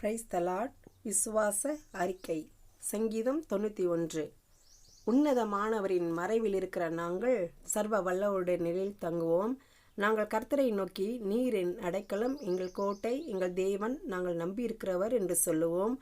Praise the Lord. விசுவாச அறிக்கை. சங்கீதம் 91. உன்னதமானவரின் மறைவில் இருக்கிற நாங்கள் சர்வ வல்லவருடைய நிலையில் தங்குவோம். நாங்கள் கர்த்தரை நோக்கி, நீர் என் அடைக்கலம், எங்கள் கோட்டை, எங்கள் தேவன், நாங்கள் நம்பியிருக்கிறவர் என்று சொல்லுவோம்.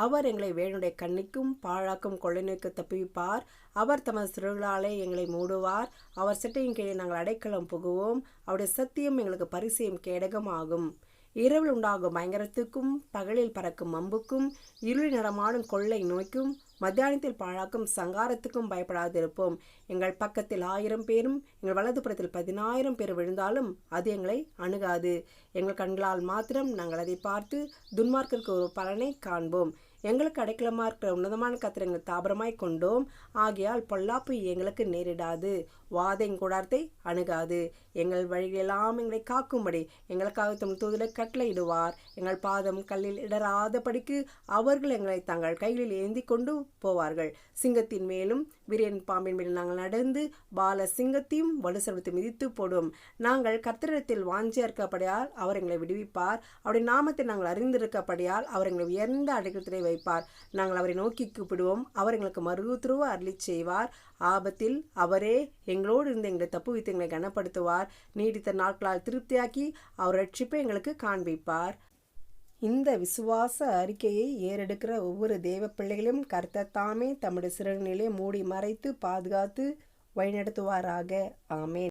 அவர் எங்களை வேணுடைய கண்ணிக்கும் பாழாக்கும் கொள்ளைநோய்க்கு தப்புவிப்பார். அவர் தமது சிறகுகளாலே எங்களை மூடுவார். அவர் செட்டையின் கீழே நாங்கள் அடைக்கலம் புகுவோம். அவருடைய சத்தியம் எங்களுக்கு பரிசையும் கேடகம் ஆகும். இரவில் உண்டாகும் பயங்கரத்துக்கும், பகலில் பறக்கும் அம்புக்கும், இருளில் நடமாடும் கொள்ளை நோய்க்கும், மத்தியானத்தில் பாழாக்கும் சங்காரத்துக்கும் பயப்படாதிருப்போம். எங்கள் பக்கத்தில் 1000 பேரும், எங்கள் வலதுபுறத்தில் 10,000 பேர் விழுந்தாலும் அது எங்களை அணுகாது. எங்கள் கண்களால் மாத்திரம் நாங்கள் அதை பார்த்து துன்மார்க்கருக்கு ஒரு பலனை காண்போம். எங்களுக்கு அடைக்கலமாக இருக்கிற உன்னதமான கர்த்தரை எங்கள் தாபரமாய் கொண்டோம். ஆகையால் பொல்லாப்பு எங்களுக்கு நேரிடாது, வாதையின் கூடாரத்தை அணுகாது. எங்கள் வழிகளெல்லாம் எங்களை காக்கும்படி எங்களுக்காக தம் தூதரை கட்டளையிடுவார். எங்கள் பாதம் கல்லில் இடராதபடிக்கு அவர்கள் எங்களை தங்கள் கைகளில் ஏந்தி கொண்டு போவார்கள். சிங்கத்தின் மேலும் விரியன் பாம்பின் மேலும் நாங்கள் நடந்து பால சிங்கத்தையும் வலுசர்வத்தை மிதித்து போடும். நாங்கள் கர்த்தரிடத்தில் வாஞ்சியா இருக்கப்படியால் அவர் எங்களை விடுவிப்பார். அவருடைய நாமத்தை நாங்கள் அறிந்திருக்கப்படியால் அவர் எங்களை உயர்ந்த அடைக்கலத்திலே வைப்பார். நாங்கள் அவரை நோக்கி கூப்பிடுவோம், அவர் எங்களுக்கு மறுஉத்தரவு அருளி செய்வார். ஆபத்தில் அவரே எங்களோடு இருந்து எங்களை தப்புவித்து எங்களை கனப்படுத்துவார். நீடித்த நாட்களால் திருப்தியாக்கி அவர் ரட்சிப்பை எங்களுக்கு காண்பிப்பார். இந்த விசுவாச அறிக்கையை ஏறெடுக்கிற ஒவ்வொரு தேவ பிள்ளைகளையும் கர்த்தர் தாமே தம்முடைய சிறகுகளிலே மூடி மறைத்து பாதுகாத்து வழிநடத்துவாராக. ஆமென்.